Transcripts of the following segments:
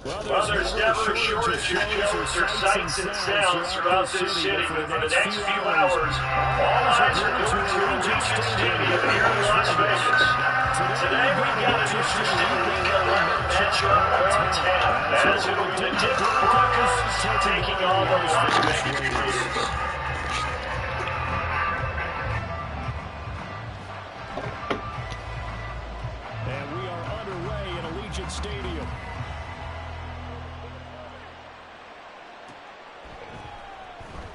Well, there's never a shortage of shows or sights and sounds throughout this city, but for the next few hours, all eyes are going to Allegiant Stadium here in Las Vegas. Today, we've got an interesting week 11 matchup on tap, as it will be the Denver Broncos taking on the Las Vegas Raiders. And we are underway in Allegiant Stadium.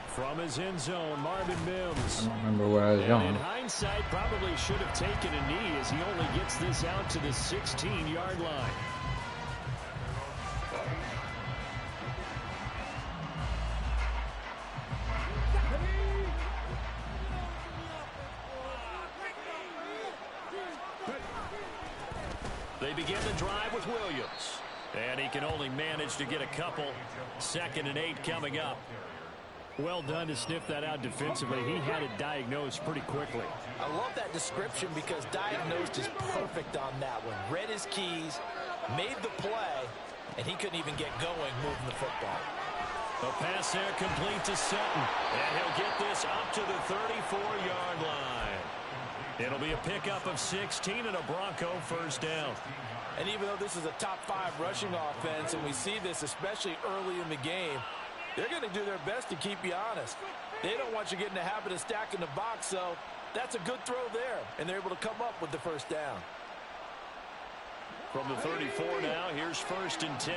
From his end zone, Marvin Mims. I don't remember where I was going. In hindsight, probably should have taken a knee as he only gets this out to the 16-yard line. They begin the drive with Williams. And he can only manage to get a couple. 2nd and 8 coming up. Well done to sniff that out defensively. He had it diagnosed pretty quickly. I love that description because diagnosed is perfect on that one. Read his keys, made the play, and he couldn't even get going moving the football. A pass there complete to Sutton. And he'll get this up to the 34-yard line. It'll be a pickup of 16 and a Bronco first down. And even though this is a top 5 rushing offense, and we see this especially early in the game, they're going to do their best to keep you honest. They don't want you getting the habit of stacking the box, so that's a good throw there, and they're able to come up with the first down. From the 34 now, here's 1st and 10.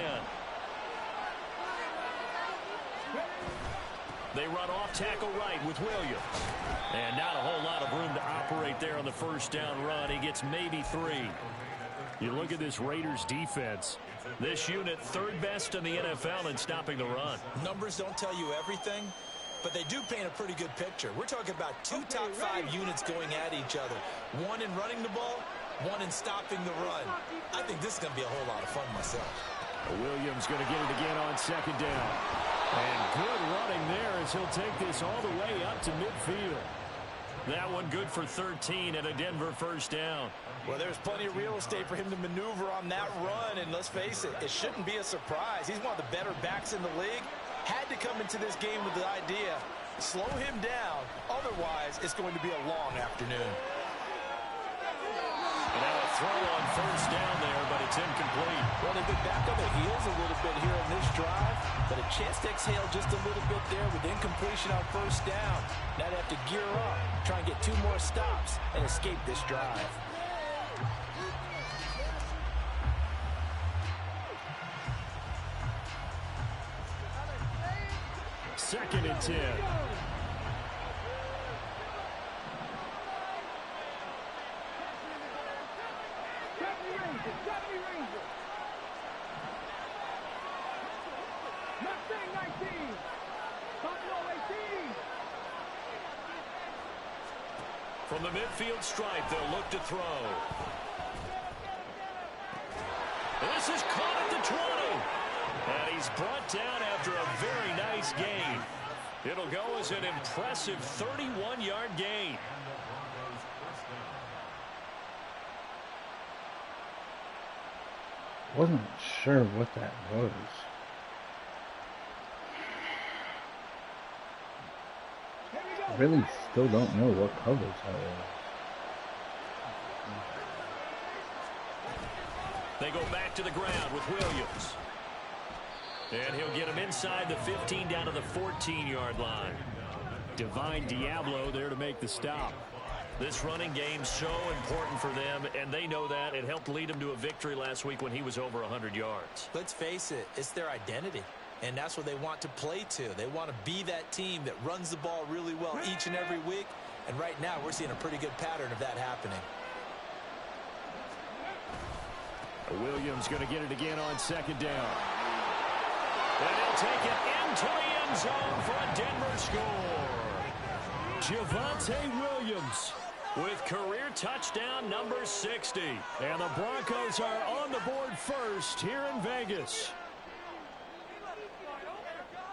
They run off tackle right with Williams. And not a whole lot of room to operate there on the first down run. He gets maybe 3. You look at this Raiders defense. This unit 3rd best in the NFL in stopping the run. Numbers don't tell you everything, but they do paint a pretty good picture. We're talking about 2 top 5 units going at each other. One in running the ball, one in stopping the run. I think this is going to be a whole lot of fun myself. Williams going to get it again on 2nd down. And good running there as he'll take this all the way up to midfield. That one good for 13 and a Denver first down. Well, there's plenty of real estate for him to maneuver on that run, and let's face it, it shouldn't be a surprise. He's one of the better backs in the league. Had to come into this game with the idea, slow him down, otherwise it's going to be a long afternoon. And now a throw on first down there, but it's incomplete. Well, they've been back on their heels a little bit here in this drive, but a chance to exhale just a little bit there with incompletion on first down. Now they have to gear up, try and get 2 more stops, and escape this drive. Second and 10. From the midfield stripe, they'll look to throw. This is caught at the 20. And he's brought down after a very nice gain. It'll go as an impressive 31-yard gain. Wasn't sure what that was. I really still don't know what coverage that was. They go back to the ground with Williams. And he'll get him inside the 15 down to the 14-yard line. Divine Diablo there to make the stop. This running game's so important for them, and they know that. It helped lead them to a victory last week when he was over 100 yards. Let's face it, it's their identity, and that's what they want to play to. They want to be that team that runs the ball really well each and every week, and right now we're seeing a pretty good pattern of that happening. Williams going to get it again on 2nd down. And he'll take it into the end zone for a Denver score. Javonte Williams with career touchdown number 60. And the Broncos are on the board first here in Vegas.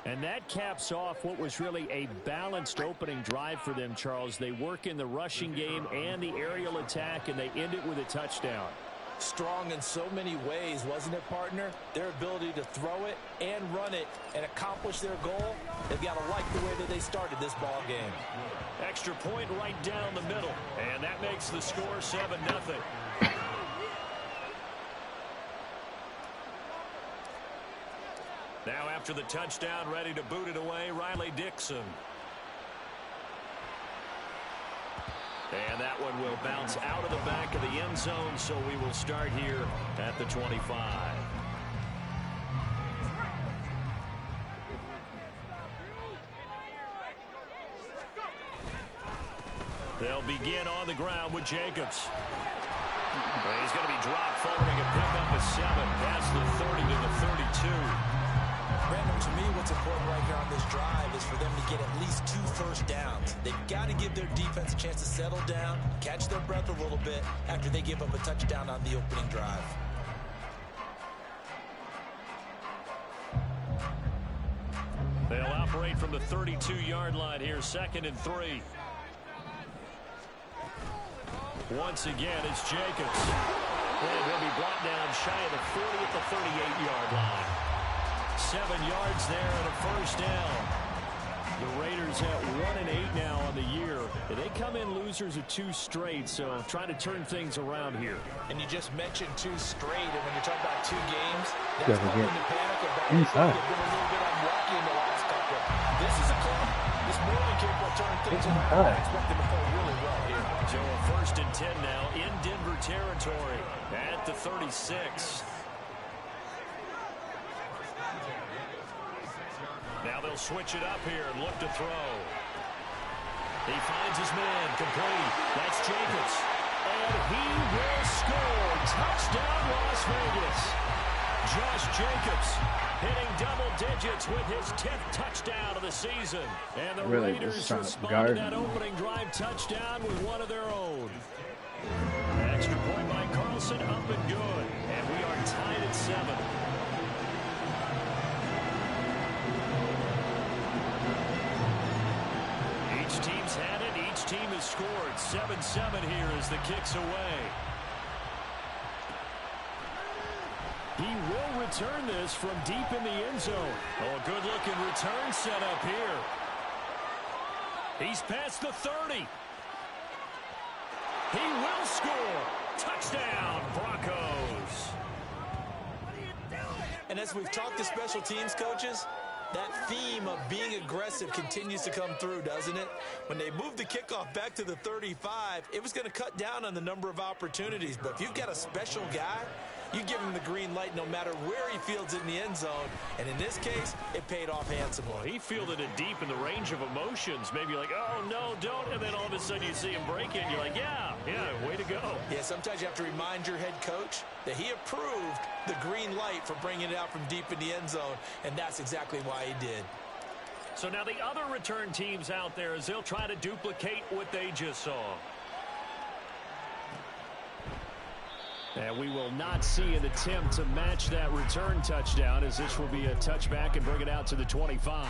And that caps off what was really a balanced opening drive for them, Charles. They work in the rushing game and the aerial attack, and they end it with a touchdown. Strong in so many ways, wasn't it, partner? Their ability to throw it and run it and accomplish their goal, they've got to like the way that they started this ball game. Extra point right down the middle, and that makes the score 7-0. Now after the touchdown, ready to boot it away, Riley Dixon. And that one will bounce out of the back of the end zone, so we will start here at the 25. They'll begin on the ground with Jacobs. He's going to be dropped following a pickup of 7 past the 30 to the 32. Brandon, to me, what's important right here on this drive is for them to get at least 2 first downs. They've got to give their defense a chance to settle down, catch their breath a little bit after they give up a touchdown on the opening drive. They'll operate from the 32-yard line here, 2nd and 3. Once again, it's Jacobs. And he'll be brought down shy of the 40 at the 38-yard line. 7 yards there and a first down. The Raiders at 1-8 now on the year. They come in losers of 2 straight, so trying to turn things around here. And you just mentioned 2 straight, and when you're talking about 2 games, Yeah, that's nothing to panic about. inside. They've been a little bit unlucky in the last couple. This is a club that's more than capable of turning things around. I expect them to play really well here. So a 1st and 10 now in Denver territory at the 36. Now they'll switch it up here and look to throw. He finds his man, complete. That's Jacobs. And he will score. Touchdown, Las Vegas. Josh Jacobs hitting double digits with his 10th touchdown of the season. And the Really Raiders just respond to that opening drive touchdown with one of their own. Extra point by Carlson, up and good. And we are tied at 7. Each team's had it. Each team has scored. 7-7 here as the kick's away. He will return this from deep in the end zone. Oh, a good-looking return set up here. He's past the 30. He will score. Touchdown, Broncos. And as we've talked to special teams coaches, that theme of being aggressive continues to come through, doesn't it? When they moved the kickoff back to the 35, it was going to cut down on the number of opportunities. But if you've got a special guy, you give him the green light no matter where he fields it in the end zone. And in this case, it paid off handsomely. Well, he fielded it deep in the range of emotions. Maybe like, oh, no, don't. And then all of a sudden you see him break it. You're like, yeah, way to go. Yeah, sometimes you have to remind your head coach that he approved the green light for bringing it out from deep in the end zone. And that's exactly why he did. So now the other return teams out there as they'll try to duplicate what they just saw. And we will not see an attempt to match that return touchdown, as this will be a touchback and bring it out to the 25.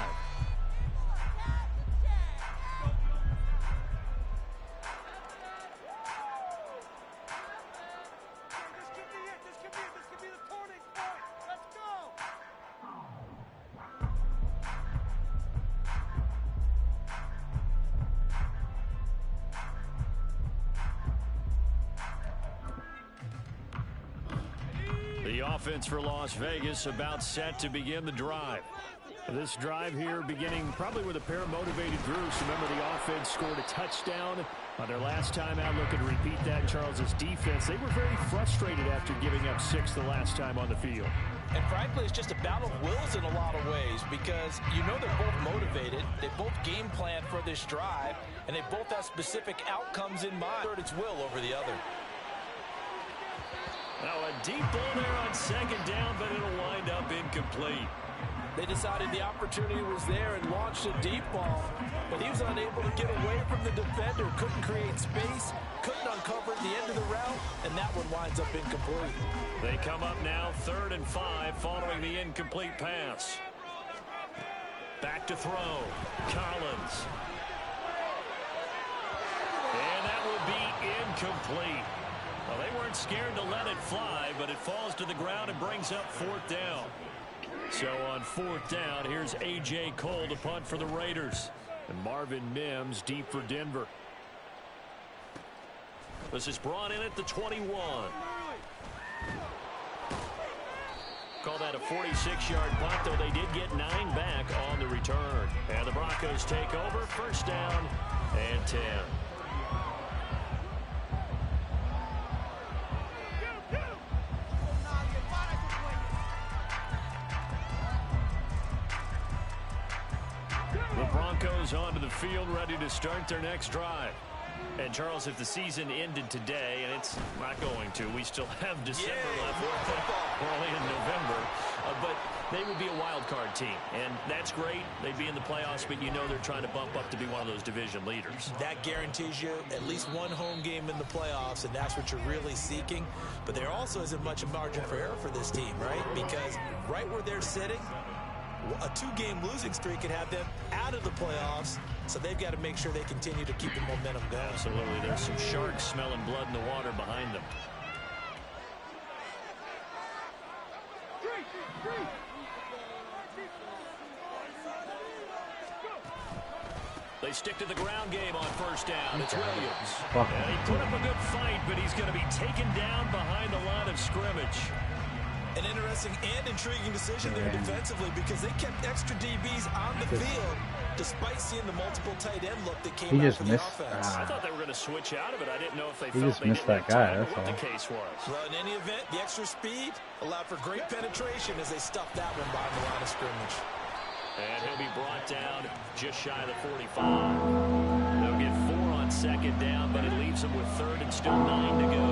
The offense for Las Vegas about set to begin the drive. This drive here beginning probably with a pair of motivated groups. Remember, the offense scored a touchdown on their last time out. Looking to repeat that in Charles's defense. They were very frustrated after giving up 6 the last time on the field. And frankly, it's just a battle of wills in a lot of ways, because you know they're both motivated. They both game plan for this drive, and they both have specific outcomes in mind. It's will over the other. Now a deep ball there on 2nd down, but it'll wind up incomplete. They decided the opportunity was there and launched a deep ball, but he was unable to get away from the defender, couldn't create space, couldn't uncover at the end of the route, and that one winds up incomplete. They come up now 3rd and 5 following the incomplete pass. Back to throw. Collins. And that will be incomplete. Well, they weren't scared to let it fly, but it falls to the ground and brings up 4th down. So on 4th down, here's A.J. Cole to punt for the Raiders. And Marvin Mims deep for Denver. This is brought in at the 21. Call that a 46-yard punt, though they did get 9 back on the return. And the Broncos take over, 1st down and 10. The Broncos onto the field, ready to start their next drive. And, Charles, if the season ended today, and it's not going to, we still have December left. We're only in November. But they would be a wild card team, and that's great. They'd be in the playoffs, but you know they're trying to bump up to be one of those division leaders. That guarantees you at least one home game in the playoffs, and that's what you're really seeking. But there also isn't much margin for error for this team, right? Because right where they're sitting, a 2-game losing streak could have them out of the playoffs, so they've got to make sure they continue to keep the momentum going. Absolutely. There's some sharks smelling blood in the water behind them. They stick to the ground game on 1st down. It's Williams. And he put up a good fight, but he's going to be taken down behind the line of scrimmage. An interesting and intriguing decision there defensively, because they kept extra DBs on the field despite seeing the multiple tight end look that came out for the offense. I thought they were going to switch out of it. I didn't know if they he felt just they missed didn't that guy. have time That's or what all. the case was. Well, in any event, the extra speed allowed for great penetration as they stuffed that one behind the line of scrimmage. And he'll be brought down just shy of the 45. They'll get 4 on 2nd down, but it leaves them with 3rd and still 9 to go.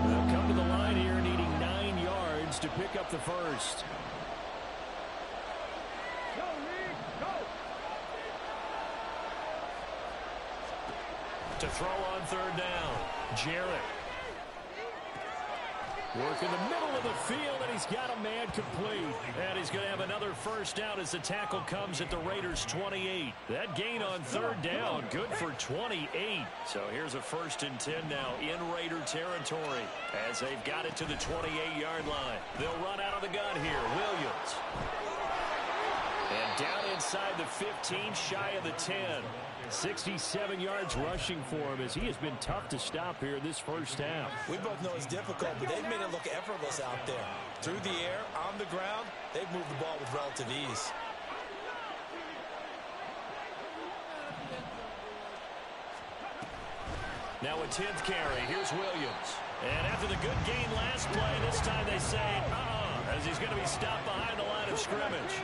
They'll come to the line here needing 9 yards to pick up the 1st. To throw on 3rd down, Jarrett. Work in the middle of the field, and he's got a man complete. And he's going to have another 1st down as the tackle comes at the Raiders' 28. That gain on 3rd down, good for 28. So here's a 1st and 10 now in Raider territory as they've got it to the 28-yard line. They'll run out of the gun here. Williams. And down inside the 15, shy of the 10. 67 yards rushing for him as he has been tough to stop here this 1st half. We both know it's difficult, but they've made it look effortless out there. Through the air, on the ground, they've moved the ball with relative ease. Now a 10th carry. Here's Williams. And after the good gain last play, this time they say, as he's going to be stopped behind the line of scrimmage.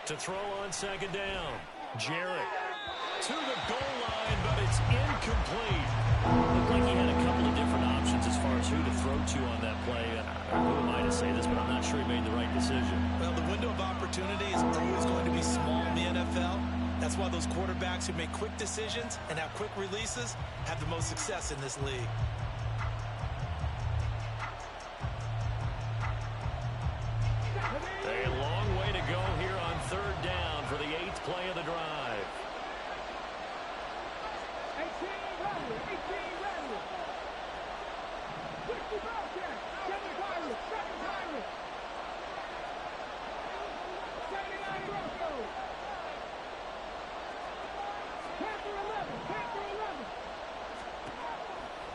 To throw on 2nd down, Jarrett to the goal line, but it's incomplete. Looked like he had a couple of different options as far as who to throw to on that play. Who am I to say this, but I'm not sure he made the right decision. Well, the window of opportunity is always going to be small in the NFL. That's why those quarterbacks who make quick decisions and have quick releases have the most success in this league. A long way to go here on 3rd down for the 8th play of the drive.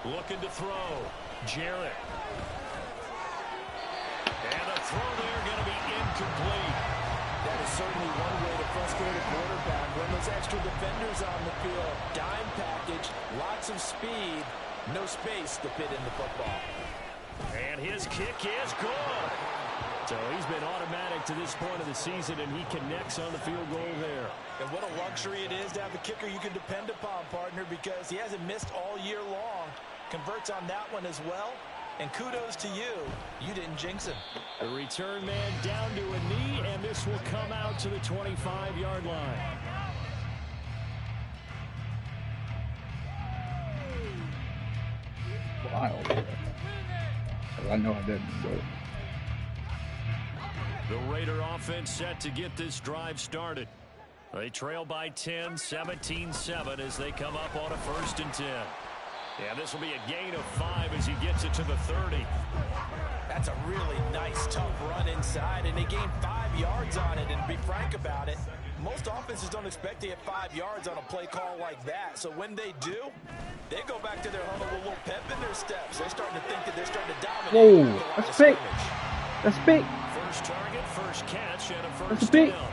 11. Looking to throw. Jarrett. And the throw there going to be incomplete. That is certainly one way to frustrate a quarterback. When those extra defenders on the field, dime package, lots of speed, no space to fit in the football. And his kick is good. So he's been automatic to this point of the season, and he connects on the field goal there. And what a luxury it is to have a kicker you can depend upon, partner, because he hasn't missed all year long. Converts on that one as well. And kudos to you. You didn't jinx him. The return man down to a knee, and this will come out to the 25-yard line. smile. Because I know I didn't. But... The Raider offense set to get this drive started. They trail by 10, 17-7 as they come up on a 1st and 10. Yeah, this will be a gain of 5 as he gets it to the 30. That's a really nice, tough run inside, and they gained 5 yards on it. And to be frank about it, most offenses don't expect to get 5 yards on a play call like that. So when they do, they go back to their huddle with a little pep in their steps. They're starting to think that they're starting to dominate. Whoa, that's big. That's big. First target, first catch, and a first That's big. down.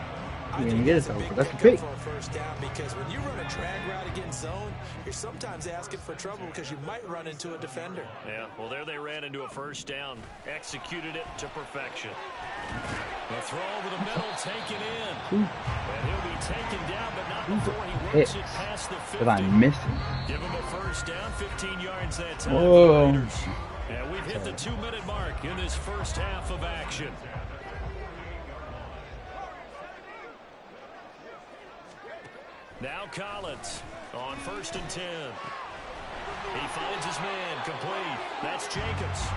You're going to get it over. That's big. For a first down, because when you run a drag route against zone, you're sometimes asking for trouble because you might run into a defender. Yeah, well, there they ran into a first down. Executed it to perfection. The throw over the middle, taken in. Ooh. And he'll be taken down, but not before he works it past the 50. But I missed him. Give him a first down, 15 yards that time. Whoa. And we've hit the 2-minute mark in this first half of action. Now Collins on 1st and 10. He finds his man complete. That's Jacobs.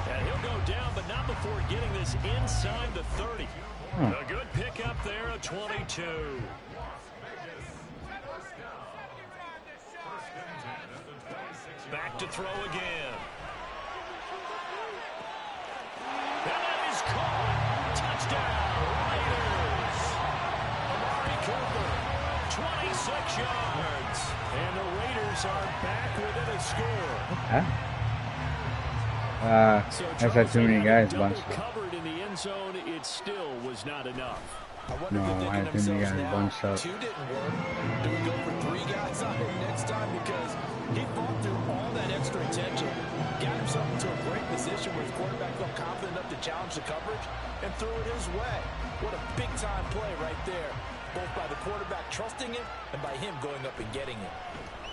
And he'll go down, but not before getting this inside the 30. A good pickup there, a 22. Back to throw again. And that is caught. Touchdown, Raiders. Amari Cooper, 26 yards. And the Raiders are back within a score. That's had too many guys bunched up. Covered in the end zone, it still was not enough. No, I had too many guys bunched up. 2 didn't work. Do we go for 3 guys on him next time? Because he fought through all that extra attention, got himself into a great position where his quarterback felt confident enough to challenge the coverage and threw it his way. What a big-time play right there, both by the quarterback trusting it and by him going up and getting it.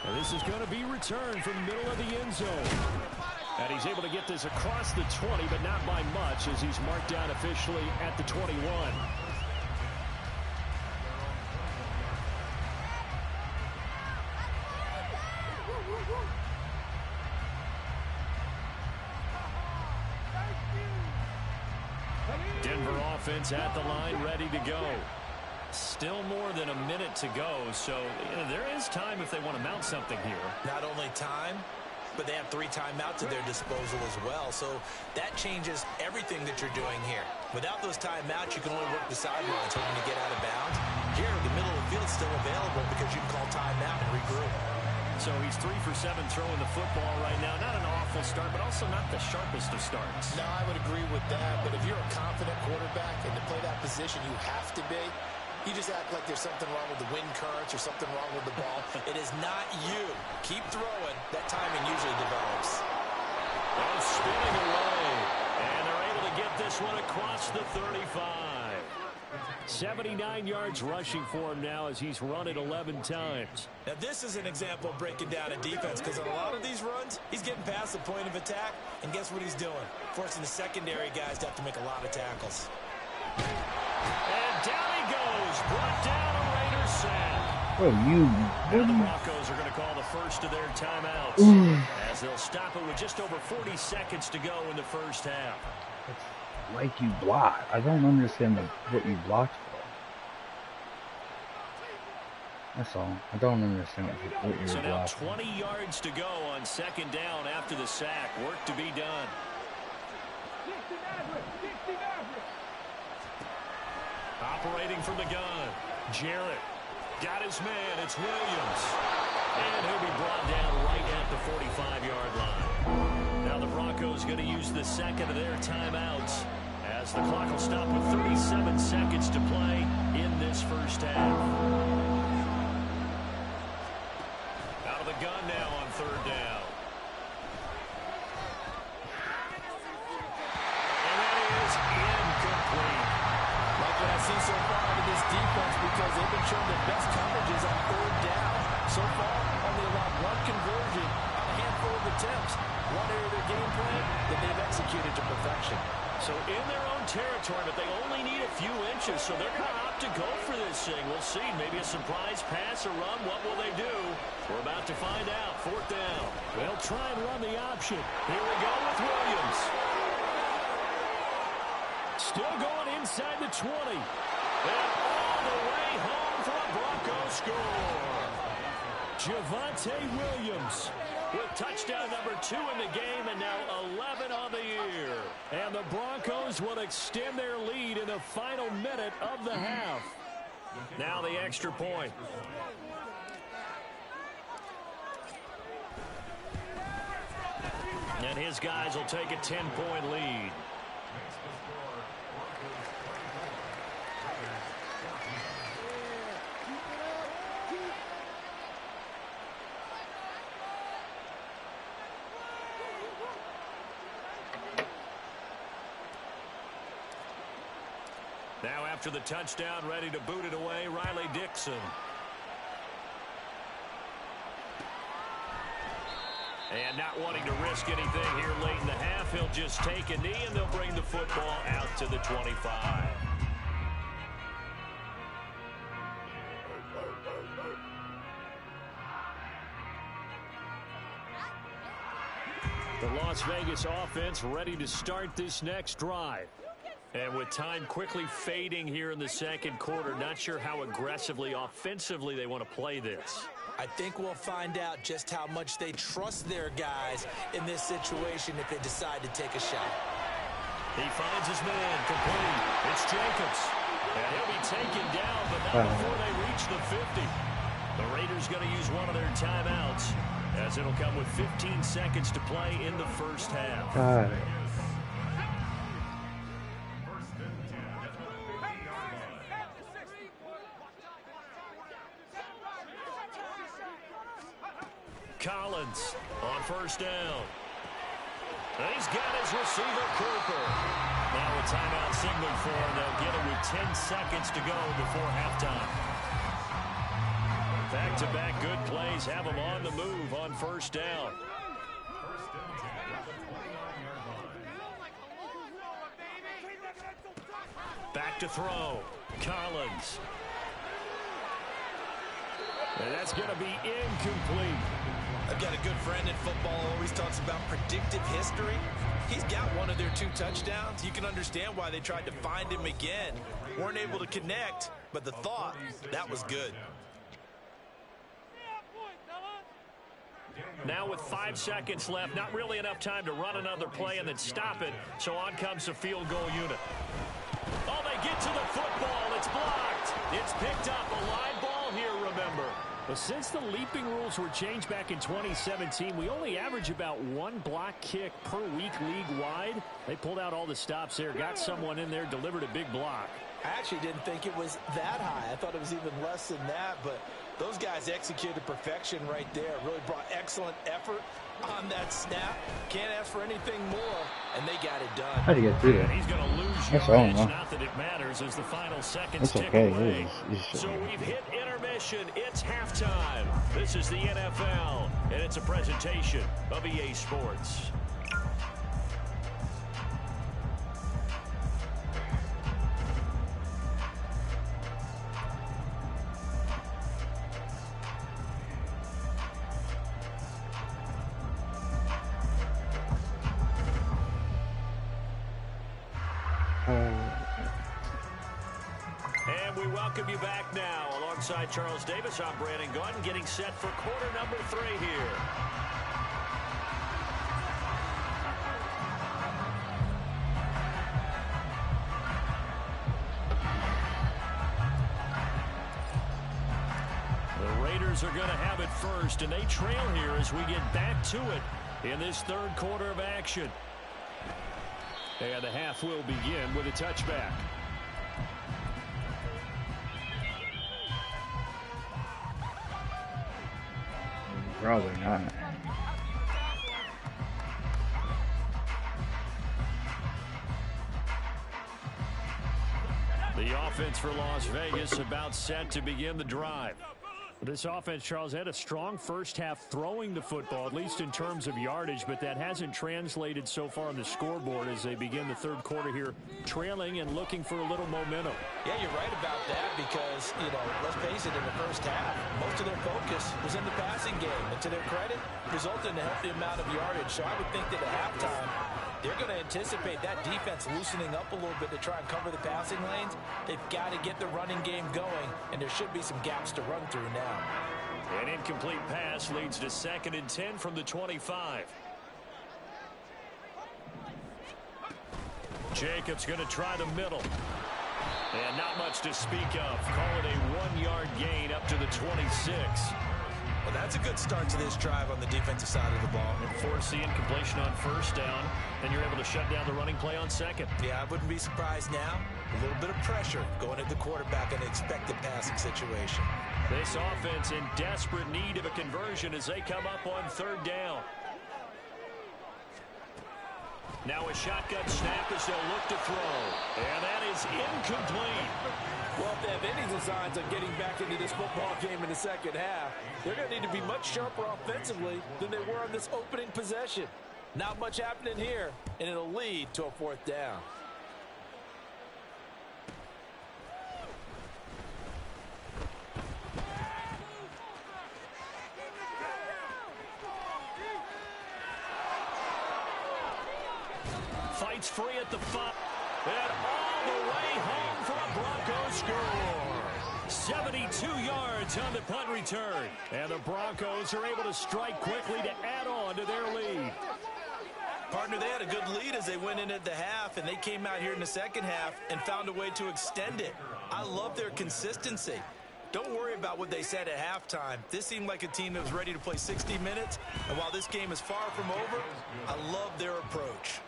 And this is going to be returned from the middle of the end zone. And he's able to get this across the 20, but not by much, as he's marked down officially at the 21. Denver offense at the line, ready to go. Still more than a minute to go, so there is time if they want to mount something here. Not only time, but they have 3 timeouts at their disposal as well. So that changes everything that you're doing here. Without those timeouts, you can only work the sidelines hoping to get out of bounds. Here, the middle of the field is still available because you can call timeout and regroup. So he's 3 for 7 throwing the football right now. Not an awful start, but also not the sharpest of starts. No, I would agree with that. But if you're a confident quarterback and to play that position, you have to be. You just act like there's something wrong with the wind currents or something wrong with the ball. It is not you. Keep throwing. That timing usually develops. Oh, spinning away. And they're able to get this one across the 35. 79 yards rushing for him now as he's run it 11 times. Now, this is an example of breaking down a defense because on a lot of these runs, he's getting past the point of attack, and guess what he's doing? Forcing the secondary guys to have to make a lot of tackles. And down he goes. Brought down a Raiders sack. Oh, Now the Broncos are going to call the first of their timeouts as they'll stop it with just over 40 seconds to go in the first half. Like you blocked. I don't understand what you blocked for. That's all. I don't understand what you So now blocked for. 20 yards to go on 2nd down after the sack. Work to be done. Operating from the gun. Jarrett got his man. It's Williams. And he'll be brought down right at the 45-yard line. Now the Broncos going to use the second of their timeouts as the clock will stop with 37 seconds to play in this first half. Out of the gun now on 3rd down. And that is incomplete. Like what I've seen so far out of this defense because they've been showing their best coverages on 3rd down. So far, only allowed 1 conversion on a handful of attempts. One area of their game plan that they've executed to perfection. So in their own territory, but they only need a few coaches, so they're going to opt to go for this thing. We'll see. Maybe a surprise pass or run. What will they do? We're about to find out. 4th down. They'll try and run the option. Here we go with Williams. Still going inside the 20. And all the way home for a Broncos score. Javonte Williams with touchdown number 2 in the game, and now 11 on the year. And the Broncos will extend their lead in the final minute of the half. Now the extra point. And his guys will take a 10-point lead. Now after the touchdown, ready to boot it away, Riley Dixon. And not wanting to risk anything here late in the half, he'll just take a knee and they'll bring the football out to the 25. The Las Vegas offense ready to start this next drive. And with time quickly fading here in the second quarter, not sure how aggressively, offensively they want to play this. I think we'll find out just how much they trust their guys in this situation if they decide to take a shot. He finds his man, complete. It's Jacobs. And he'll be taken down, but not before they reach the 50. The Raiders going to use one of their timeouts, as it'll come with 15 seconds to play in the first half. Collins on first down. And he's got his receiver, Cooper. Now a timeout signaled for, and they'll get it with 10 seconds to go before halftime. Back-to-back good plays have them on the move on first down. Back to throw. Collins. And that's going to be incomplete. I've got a good friend in football who always talks about predictive history. He's got one of their 2 touchdowns. You can understand why they tried to find him again. Weren't able to connect, but the thought, that was good. Now with 5 seconds left, not really enough time to run another play and then stop it. So on comes the field goal unit. Oh, they get to the football. It's blocked. It's picked up. A live ball here, remember. Well, since the leaping rules were changed back in 2017, we only average about 1 block kick per week league-wide. They pulled out all the stops there, got someone in there, delivered a big block. I actually didn't think it was that high. I thought it was even less than that, but those guys executed perfection right there. Really brought excellent effort on that snap. Can't ask for anything more, and they got it done. How do you get through that? He's going to lose That's yardage. all, Not that it matters as the final seconds That's tick okay. away. It's So we've hit intermission. It's halftime. This is the NFL, and it's a presentation of EA Sports. And we welcome you back now. Alongside Charles Davis, I'm Brandon Gunn, getting set for quarter number 3 here. The Raiders are going to have it first, and they trail here as we get back to it in this third quarter of action. And the half will begin with a touchback. Probably not. The offense for Las Vegas about set to begin the drive. This offense, Charles, had a strong first half throwing the football, at least in terms of yardage, but that hasn't translated so far on the scoreboard as they begin the third quarter here, trailing and looking for a little momentum. Yeah, you're right about that because, let's face it, in the first half, most of their focus was in the passing game. And to their credit, resulted in a healthy amount of yardage. So I would think that at halftime, they're going to anticipate that defense loosening up a little bit to try and cover the passing lanes. They've got to get the running game going, and there should be some gaps to run through now. An incomplete pass leads to 2nd and 10 from the 25. Jacobs going to try the middle. And not much to speak of. Call it a 1-yard gain up to the 26. Well, that's a good start to this drive on the defensive side of the ball. And force the incompletion on first down, and you're able to shut down the running play on second. Yeah, I wouldn't be surprised now. A little bit of pressure going at the quarterback in an expected passing situation. This offense in desperate need of a conversion as they come up on 3rd down. Now a shotgun snap as they'll look to throw. And that is incomplete. Well, if they have any designs on getting back into this football game in the second half, they're going to need to be much sharper offensively than they were on this opening possession. Not much happening here, and it'll lead to a 4th down. Fights free at the 5. And all the way home for a Broncos score. 72 yards on the punt return. And the Broncos are able to strike quickly to add on to their lead. Partner, they had a good lead as they went in at the half, and they came out here in the second half and found a way to extend it. I love their consistency. Don't worry about what they said at halftime. This seemed like a team that was ready to play 60 minutes, and while this game is far from over, I love their approach.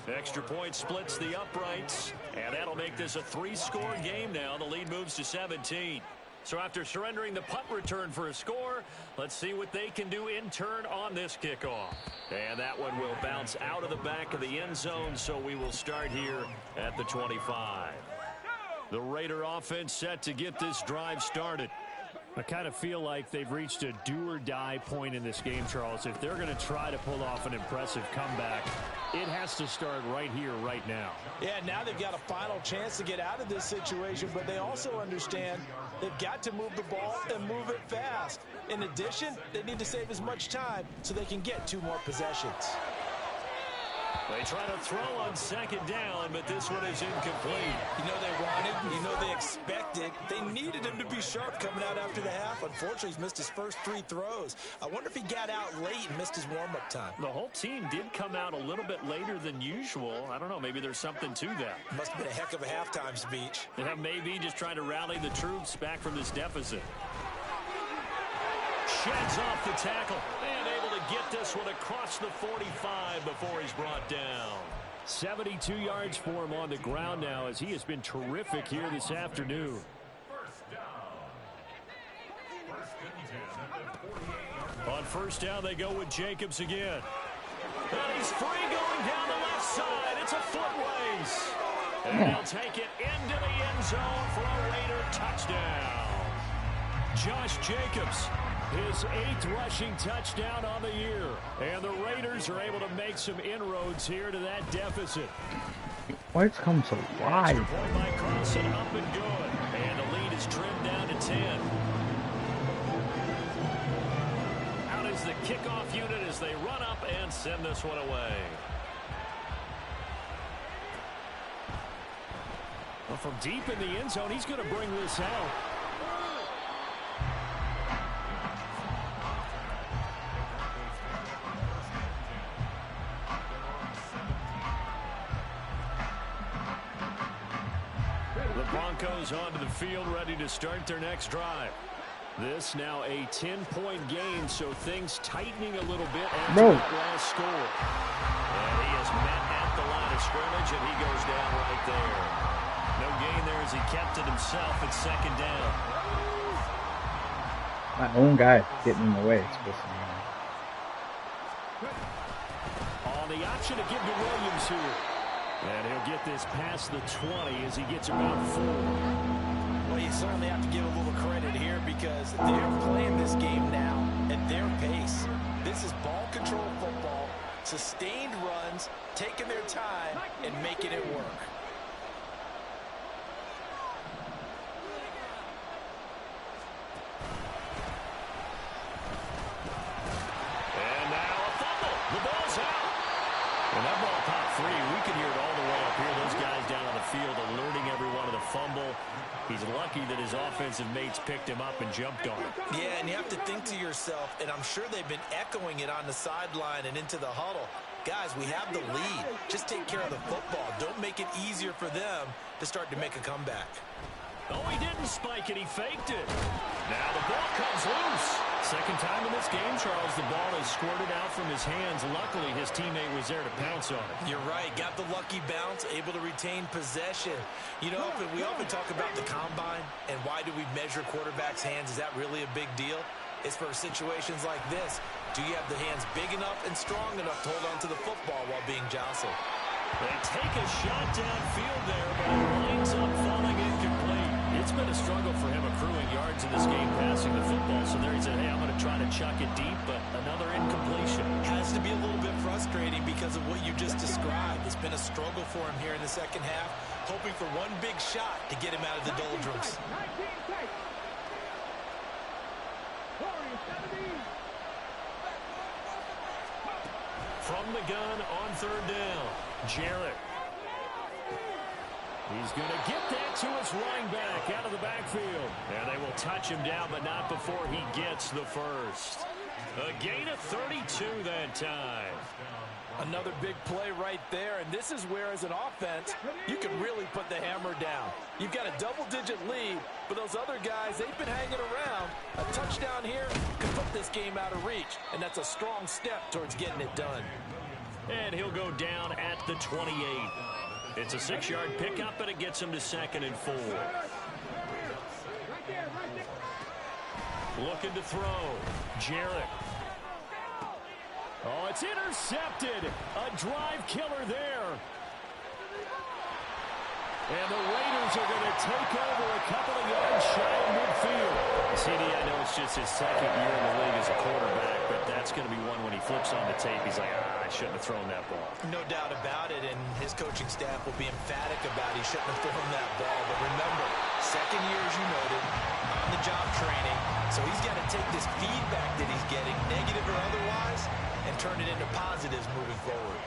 Extra point splits the uprights, and that'll make this a 3-score game now. The lead moves to 17. So after surrendering the punt return for a score, let's see what they can do in turn on this kickoff. And that one will bounce out of the back of the end zone, so we will start here at the 25. The Raider offense set to get this drive started. I kind of feel like they've reached a do-or-die point in this game, Charles. If they're going to try to pull off an impressive comeback, it has to start right here, right now. Yeah, now they've got a final chance to get out of this situation, but they also understand they've got to move the ball and move it fast. In addition, they need to save as much time so they can get 2 more possessions. They try to throw on 2nd down, but this one is incomplete. You know they wanted, they expected. They needed him to be sharp coming out after the half. Unfortunately, he's missed his first 3 throws. I wonder if he got out late and missed his warm-up time. The whole team did come out a little bit later than usual. I don't know, maybe there's something to that. Must have been a heck of a halftime speech. Yeah, maybe just trying to rally the troops back from this deficit. Sheds off the tackle and able to get this one across the 45 before he's brought down. 72 yards for him on the ground now as he has been terrific here this afternoon. On 1st down, they go with Jacobs again. And he's free going down the left side. It's a foot race. And they'll take it into the end zone for a Raider touchdown. Josh Jacobs, his 8th rushing touchdown on the year. And the Raiders are able to make some inroads here to that deficit. Why it's come so wide? Extra point by Carlson, up and good. And the lead is trimmed down to 10. Out is the kickoff unit as they run up and send this one away. Well, from deep in the end zone, he's going to bring this out. Broncos onto the field, ready to start their next drive. This now a 10-point game, so things tightening a little bit after that last score. And he is met at the line of scrimmage, and he goes down right there. No gain there as he kept it himself at 2nd down. My own guy getting in the way. It's supposed to be. On the option to give to Williams here. And he'll get this past the 20 as he gets about 4. Well, you certainly have to give a little credit here because they're playing this game now at their pace. This is ball control football, sustained runs, taking their time, and making it work. And now a fumble. The ball's out. When that ball popped free, we can hear it all the way up here. Those guys down on the field alerting everyone of the fumble. He's lucky that his offensive mates picked him up and jumped on him. Yeah, and you have to think to yourself, and I'm sure they've been echoing it on the sideline and into the huddle. Guys, we have the lead. Just take care of the football. Don't make it easier for them to start to make a comeback. Oh, he didn't spike it. He faked it. Now the ball comes loose. Second time in this game, Charles, the ball has squirted out from his hands. Luckily, his teammate was there to pounce on it. You're right. Got the lucky bounce, able to retain possession. You know, we often talk about the combine and why do we measure quarterbacks' hands. Is that really a big deal? It's for situations like this. Do you have the hands big enough and strong enough to hold on to the football while being jostled? They take a shot downfield there, but it winds up falling incomplete. It's been a struggle for him accruing yards in this game passing the football. So there he said, hey, I'm going to try to chuck it deep, but another incompletion. Has to be a little bit frustrating because of what you just described. It's been a struggle for him here in the second half, hoping for one big shot to get him out of the doldrums. From the gun on third down, Jarrett. He's going to get that to his running back out of the backfield. And they will touch him down, but not before he gets the first. A gain of 32 that time. Another big play right there, and this is where, as an offense, you can really put the hammer down. You've got a double-digit lead, but those other guys, they've been hanging around. A touchdown here could put this game out of reach, and that's a strong step towards getting it done. And he'll go down at the 28. It's a 6-yard pickup, and it gets him to 2nd and 4. Looking to throw. Jarrett. Oh, it's intercepted. A drive killer there. And the Raiders are going to take over a couple of yards shy of midfield. CD, I know it's just his second year in the league as a quarterback, but that's going to be one when he flips on the tape. He's like, I shouldn't have thrown that ball. No doubt about it, and his coaching staff will be emphatic about he shouldn't have thrown that ball. But remember, second year, as you noted, on-the-job training, so he's got to take this feedback that he's getting, negative or otherwise, and turn it into positives moving forward.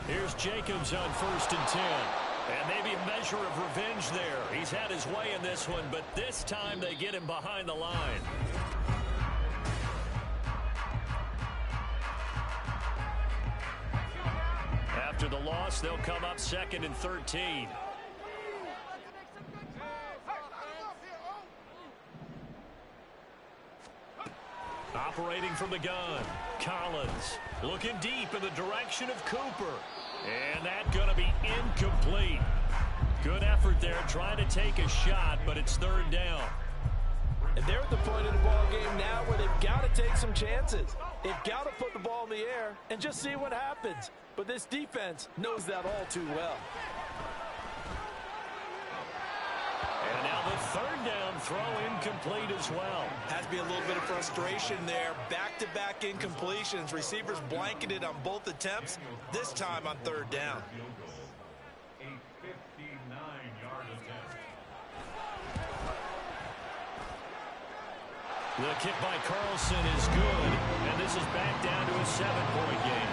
Here's Jacobs on 1st and 10. And maybe a measure of revenge there. He's had his way in this one, but this time they get him behind the line. After the loss, they'll come up 2nd and 13. Operating from the gun, Collins looking deep in the direction of Cooper. And that's going to be incomplete. Good effort there trying to take a shot, but it's 3rd down. And they're at the point of the ball game now where they've got to take some chances. They've got to put the ball in the air and just see what happens. But this defense knows that all too well. And now the 3rd down throw incomplete as well. Has to be a little bit of frustration there. Back-to-back incompletions. Receivers blanketed on both attempts, this time on 3rd down. The kick by Carlson is good, and this is back down to a 7-point game.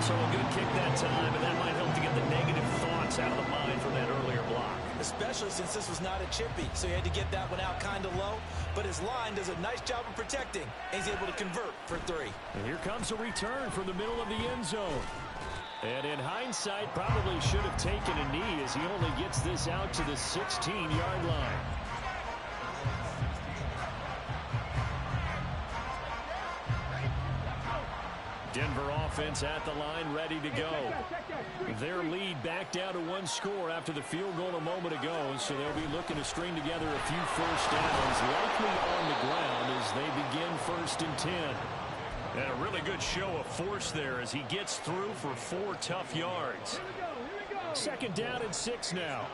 So a good kick that time, and that might help to get the negative thoughts out of the mind from that earlier block. Especially since this was not a chippy, so he had to get that one out kind of low. But his line does a nice job of protecting, and he's able to convert for 3. And here comes a return from the middle of the end zone. And in hindsight, probably should have taken a knee as he only gets this out to the 16-yard line. Denver offense at the line, ready to go. Their lead back down to 1 score after the field goal a moment ago, so they'll be looking to string together a few first downs, likely on the ground as they begin 1st and 10. And a really good show of force there as he gets through for 4 tough yards. Second down and 6 now.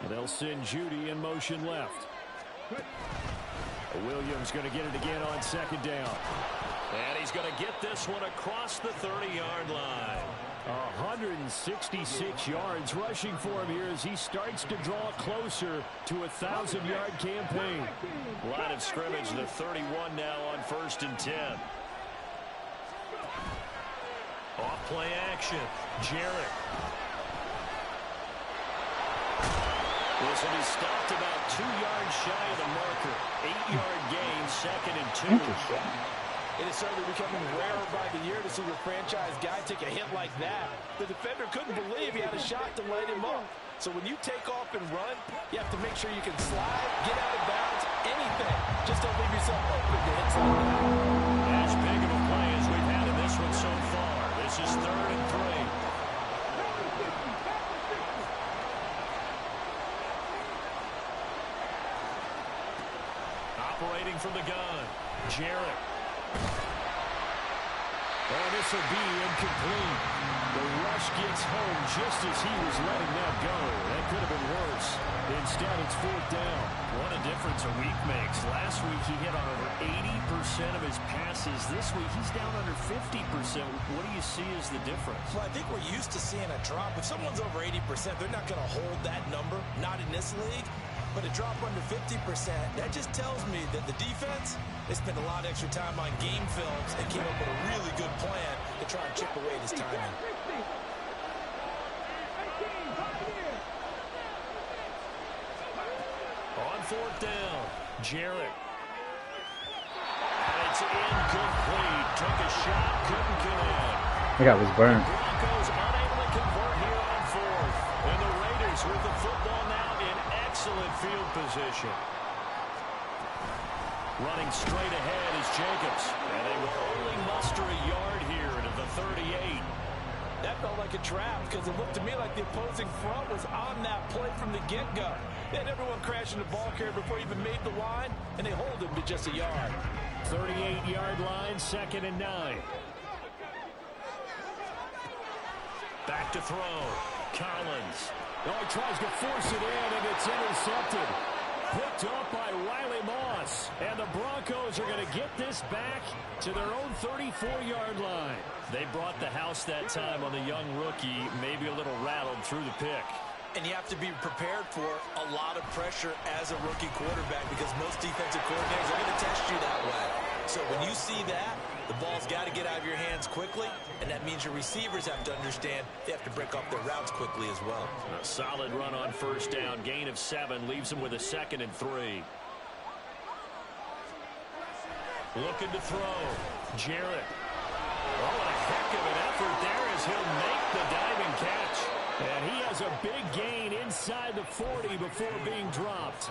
They'll send Judy in motion left. Williams going to get it again on second down. And he's going to get this one across the 30-yard line. 166 yards rushing for him here as he starts to draw closer to a 1,000-yard campaign. Line of scrimmage, the 31 now on 1st and 10. Off play action. Jarrett. This will be stopped about 2 yards shy of the marker. 8-yard gain, 2nd and 2. It is certainly becoming rarer by the year to see your franchise guy take a hit like that. The defender couldn't believe he had a shot to light him up. So when you take off and run, you have to make sure you can slide, get out of bounds, anything. Just don't leave yourself open to hits like that. As big of a play as we've had in this one so far. This is 3rd and 3. Operating from the gun, Jarrett. Oh, this will be incomplete. The rush gets home just as he was letting that go. That could have been worse. Instead, it's 4th down. What a difference a week makes. Last week, he hit on over 80% of his passes. This week, he's down under 50%. What do you see as the difference? Well, I think we're used to seeing a drop. If someone's over 80%, they're not going to hold that number. Not in this league. But a drop under 50%, that just tells me that the defense, they spent a lot of extra time on game films and came up with a really good plan to try and chip away at his timing. On 4th down, Jarrett. And it's incomplete. Took a shot, couldn't connect. I got was burnt. Broncos unable to convert here on 4th. And the Raiders with the football now in excellent field position. Running straight ahead is Jacobs. And they will only muster a yard here to the 38. That felt like a trap because it looked to me like the opposing front was on that play from the get-go. They had everyone crashing the ball carrier before he even made the line, and they hold him to just a yard. 38-yard line, 2nd and 9. Back to throw. Collins. Oh, he tries to force it in, and it's intercepted. Picked up by Riley Moss. And the Broncos are going to get this back to their own 34-yard line. They brought the house that time on the young rookie, maybe a little rattled through the pick. And you have to be prepared for a lot of pressure as a rookie quarterback because most defensive coordinators are going to test you that way. So when you see that, the ball's got to get out of your hands quickly, and that means your receivers have to understand they have to break off their routes quickly as well. A solid run on 1st down, gain of 7, leaves them with a 2nd and 3. Looking to throw. Jarrett. Oh, a heck of an effort there as he'll make the diving catch. And he has a big gain inside the 40 before being dropped.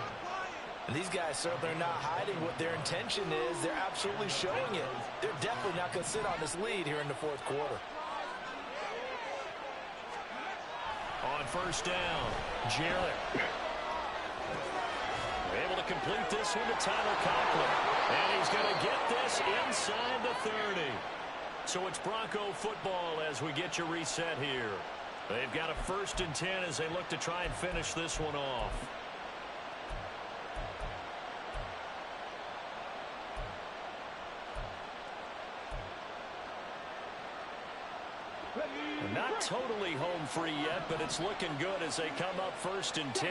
And these guys certainly are not hiding what their intention is. They're absolutely showing it. They're definitely not going to sit on this lead here in the 4th quarter. On 1st down, Jarrett. Able to complete this one to Tyler Conklin. And he's going to get this inside the 30. So it's Bronco football as we get you reset here. They've got a 1st and 10 as they look to try and finish this one off. Not totally home free yet, but it's looking good as they come up 1st and 10.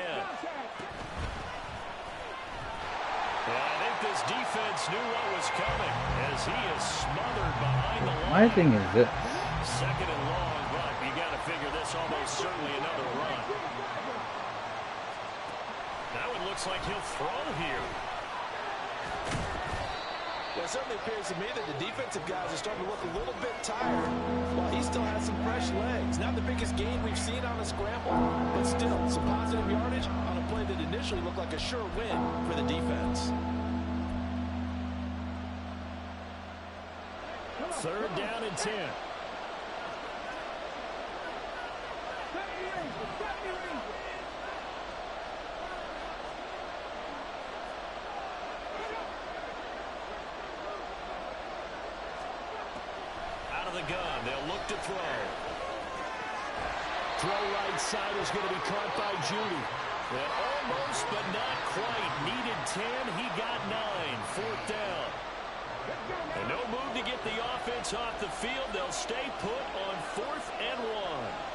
And I think this defense knew what was coming as he is smothered behind the line. My thing is this. 2nd and long, but you got to figure this almost certainly another run. Now it looks like he'll throw here. Well, it certainly appears to me that the defensive guys are starting to look a little bit tired while he still has some fresh legs. Not the biggest gain we've seen on a scramble, but still some positive yardage on a play that initially looked like a sure win for the defense. 3rd down and 10. of the gun. They'll look to throw. Throw right side is going to be caught by Judy. And almost, but not quite. Needed 10. He got 9. Fourth down. And no move to get the offense off the field. They'll stay put on 4th and 1.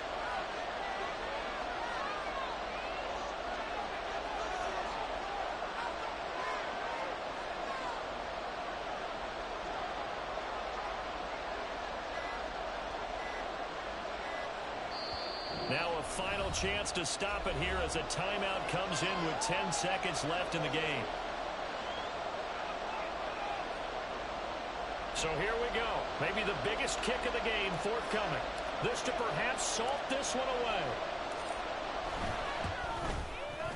Now a final chance to stop it here as a timeout comes in with 10 seconds left in the game. So here we go. Maybe the biggest kick of the game forthcoming. This to perhaps salt this one away.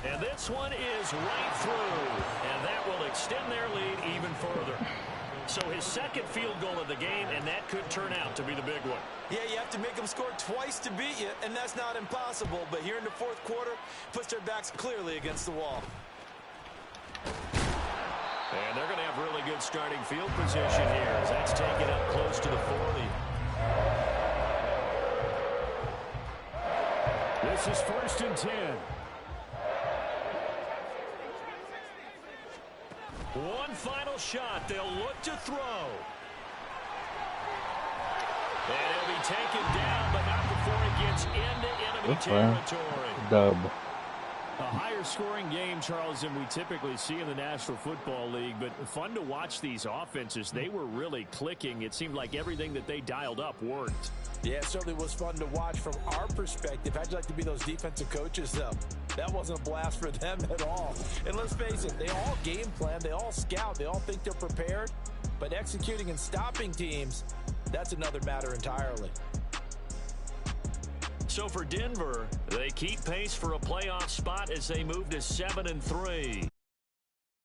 And this one is right through. And that will extend their lead even further. So his second field goal of the game, and that could turn out to be the big one. Yeah, you have to make them score twice to beat you, and that's not impossible. But here in the fourth quarter, puts their backs clearly against the wall. And they're going to have really good starting field position here as that's taken up close to the 40. This is 1st and 10. One final shot. They'll look to throw. And he'll be taken down, but not before he gets into enemy territory. Dub. A higher scoring game, Charles, than we typically see in the National Football League, but fun to watch these offenses. They were really clicking. It seemed like everything that they dialed up worked. Yeah, it certainly was fun to watch from our perspective. How'd you like to be those defensive coaches, though? That wasn't a blast for them at all. And let's face it, they all game plan, they all scout, they all think they're prepared. But executing and stopping teams, that's another matter entirely. So for Denver, they keep pace for a playoff spot as they move to 7-3.